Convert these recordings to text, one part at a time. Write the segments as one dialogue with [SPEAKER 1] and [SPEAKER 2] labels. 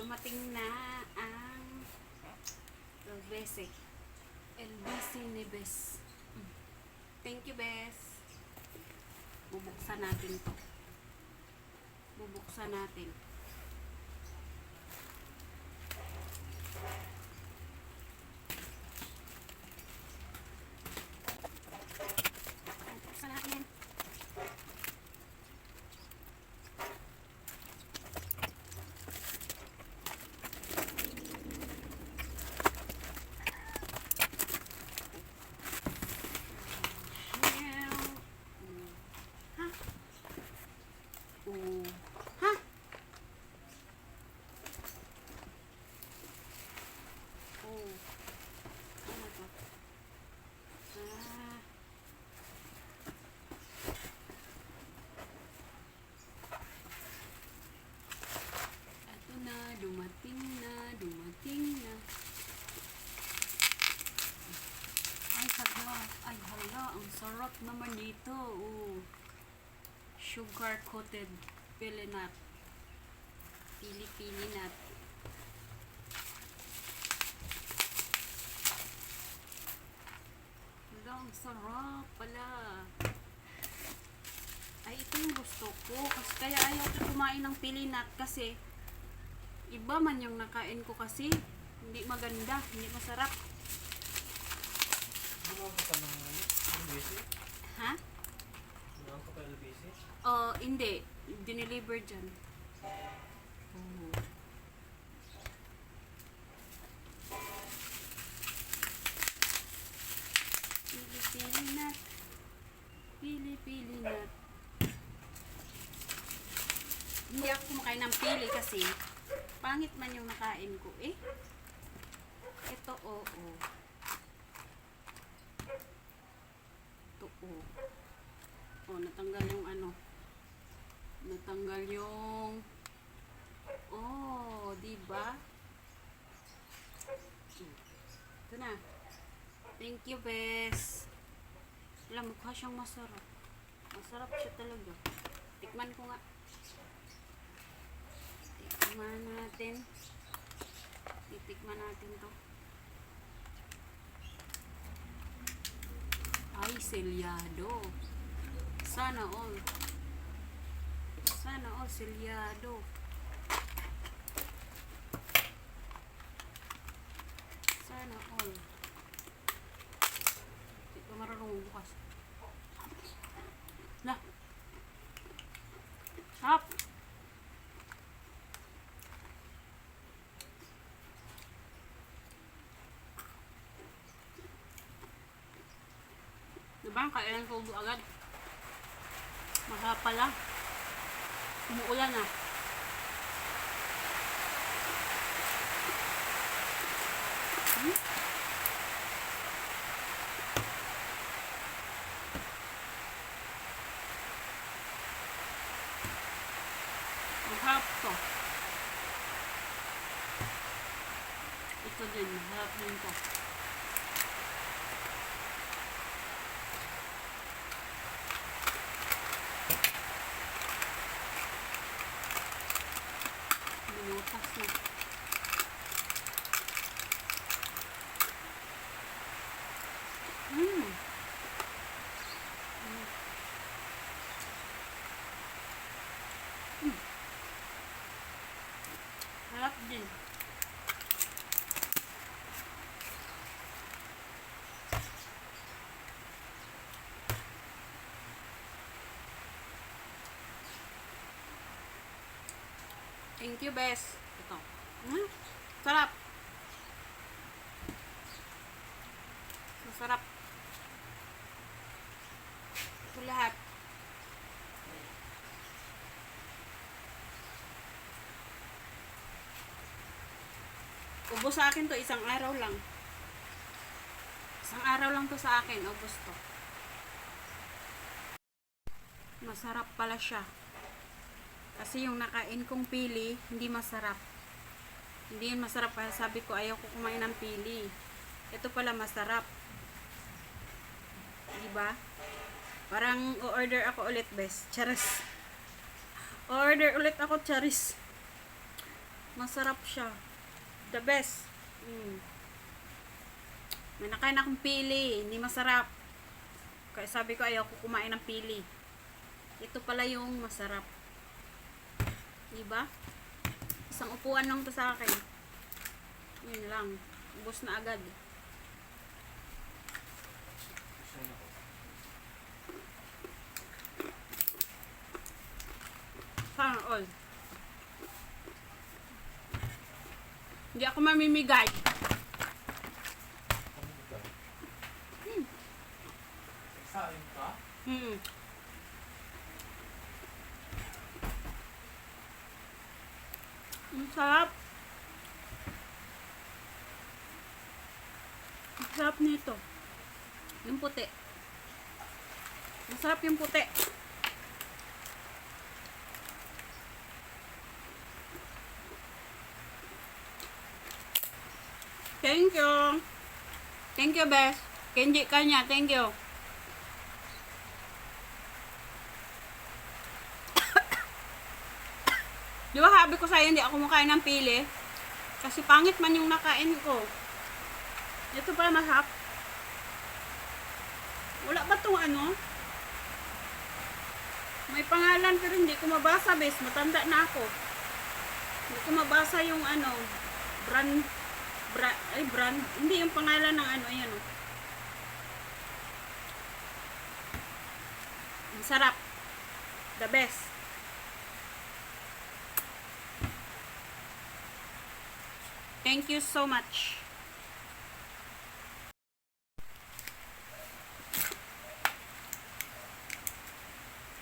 [SPEAKER 1] dumating na ang LBC. LBC ni Bes. Thank you, Bes. Bubuksan natin to. Bubuksan natin. Bubuksan natin. Dumating na. Ay hala, ang sarap naman dito. Oh. Sugar coated pili nut. Pili nut. Hala, ang sarap pala. Ay, ito yung gusto ko. Kasi kaya ayaw ko kumain ng pili nut kasi iba man yung nakain ko kasi hindi maganda, hindi masarap.
[SPEAKER 2] Gumawa ka pa ng LBC?
[SPEAKER 1] Ha?
[SPEAKER 2] Gumawa ka pa LBC?
[SPEAKER 1] Hindi. Dineliver dyan. Oh. Pili nut. Pili nut. Hindi ako kumakain ng pili kasi pangit man yung nakain ko eh. Ito oo. Ito oo. Oh, natanggal yung ano. Natanggal yung diba? Ito na. Thank you, Bes. Alam, mukha siyang masarap. Masarap siya talaga. Tikman ko nga. Titikman natin. Titikman natin to. Ay, selyado. Sana all. Sana all selyado. Sana all. Hindi ko marunong bukas. Lah. Hap. Diba? Kailan ko agad. Masarap pala. Umuulan na. Masarap to. Ito din. Masarap din to. Minutas na. Harap din. Thank you, Bes. Ito. Sarap. Masarap. Ito lahat. Ubos sa akin to, isang araw lang. Isang araw lang to sa akin, ubos to. Masarap pala siya. Kasi yung nakain kong pili, hindi masarap. Hindi yun masarap. Kaya sabi ko, ayaw ko kumain ng pili. Ito pala masarap. Diba? Parang o-order ako ulit, Bes. Charis. O-order ulit ako, charis. Masarap siya. The best. May nakain akong pili. Hindi masarap. Kaya sabi ko ayaw ko kumain ng pili. Ito pala yung masarap. Diba? Isang upuan lang to sa akin. Yun lang. Ubos na agad. Sana all. Hindi ako mamimigay.
[SPEAKER 2] Sain ka?
[SPEAKER 1] Ang sarap. Ang sarap nito. Yung puti. Masarap yung puti. Thank you. Thank you, Bes. Kenji kanya. Thank you. Di ba sabi ko sa'yo hindi ako makain ng pili? Kasi pangit man yung nakain ko. Ito pala masarap. Wala ba tong ano? May pangalan pero hindi ko mabasa, Bes. Matanda na ako. Hindi ko mabasa yung ano, brand. Hindi yung pangalan ng ano, ayan o. Ang sarap. The best. Thank you so much.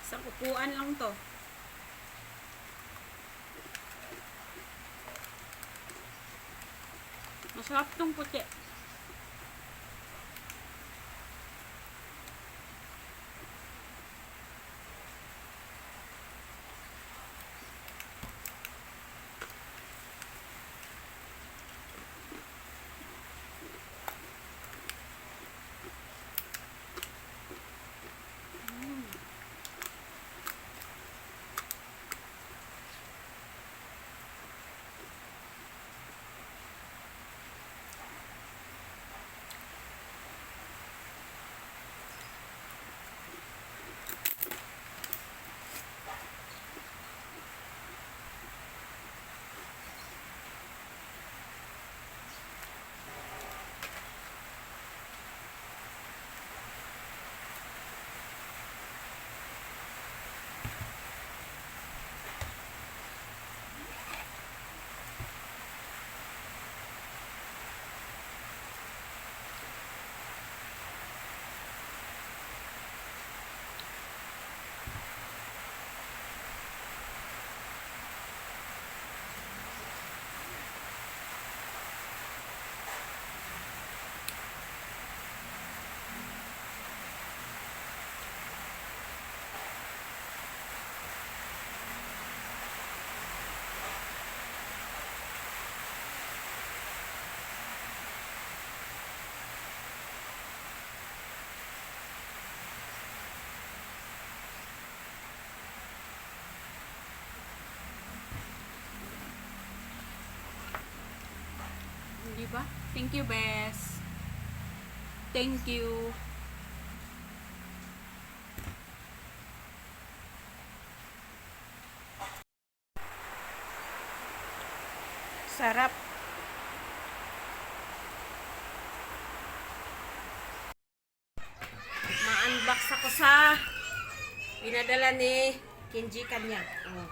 [SPEAKER 1] Isang upuan lang to. Masarap tong puti. Diba? Thank you, Bes. Thank you. Sarap. Ma-unbox ako sa pinadala ni Kenji kanya. Oh.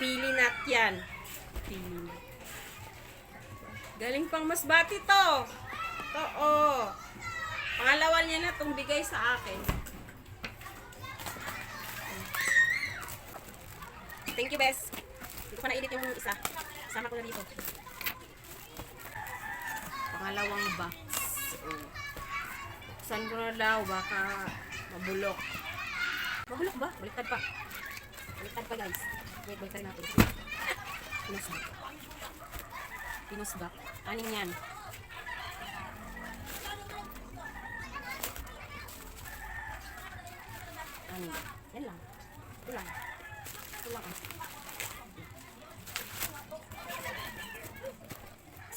[SPEAKER 1] Pili nut yan. Pili nut. Galing pang Masbate to. To, oh. Pangalawa niya na itong bigay sa akin. Thank you, Bes. Hindi ko pa na-edit yung isa. Sama ko na dito. Pangalawang box. Oh. Saan ko na daw? Baka mabulok. Mabulok ba? Baliktad pa. Baliktad pa, guys. Wait, baliktad natin. Pinusbak. Pinusbak. Anin yan? Anin? Yan lang. Ito lang. Ito lang.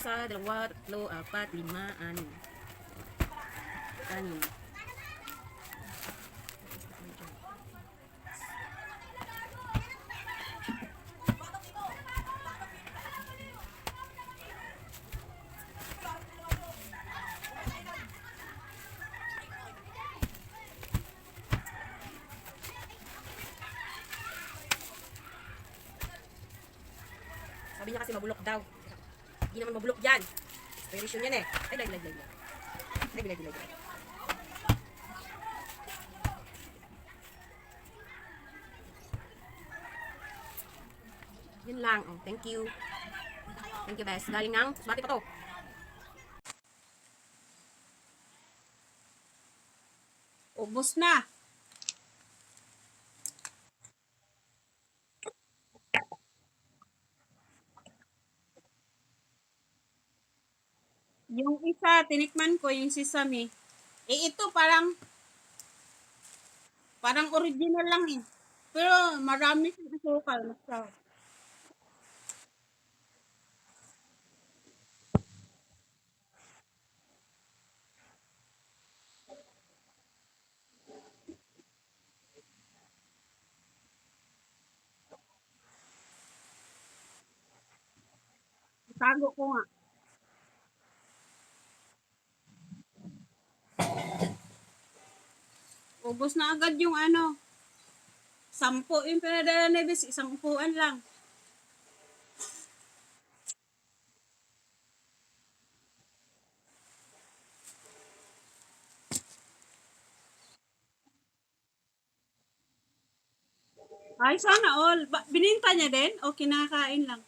[SPEAKER 3] isa, dalawa, tatlo, apat, lima, anim. Anim. Sabi niya kasi mabulok daw. Hindi naman mabulok yan. Expiration yan eh. Ay, lag. Lag. Yun lang. Oh, thank you. Thank you, best. Galing ng Bati pa to.
[SPEAKER 1] Ubos na. Yung isa, tinikman ko, yung sesame. Eh, ito parang original lang eh. Pero marami siyang asukal. Masarap. Tago ko nga. Ubos na agad yung ano. 10 yung pinadala na bis. Isang upuan lang. Ay, sana all. Bininta niya din o kinakain lang?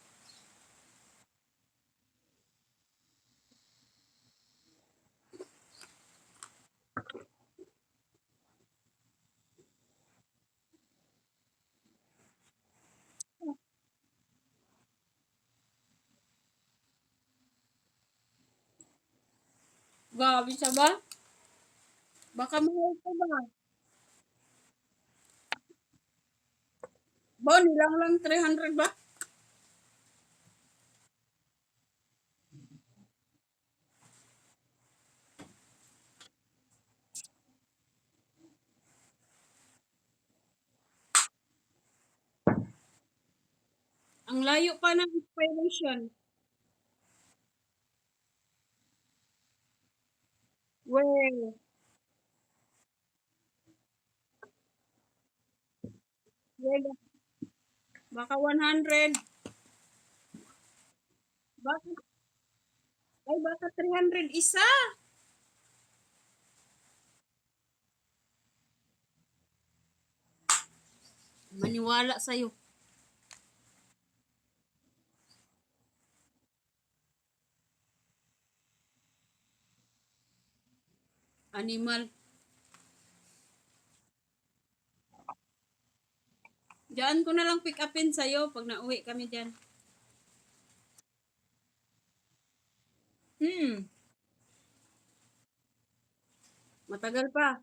[SPEAKER 1] Gabi siya ba? Baka mahal ka ba? Ba, nilang lang 300 ba? Ang layo pa ng expiration. Well, well, baka 100. Baka, baka 300 isa. Maniwala sa'yo. Animal. Diyan ko na lang pick upin sa'yo pag nauwi kami dyan. Matagal pa.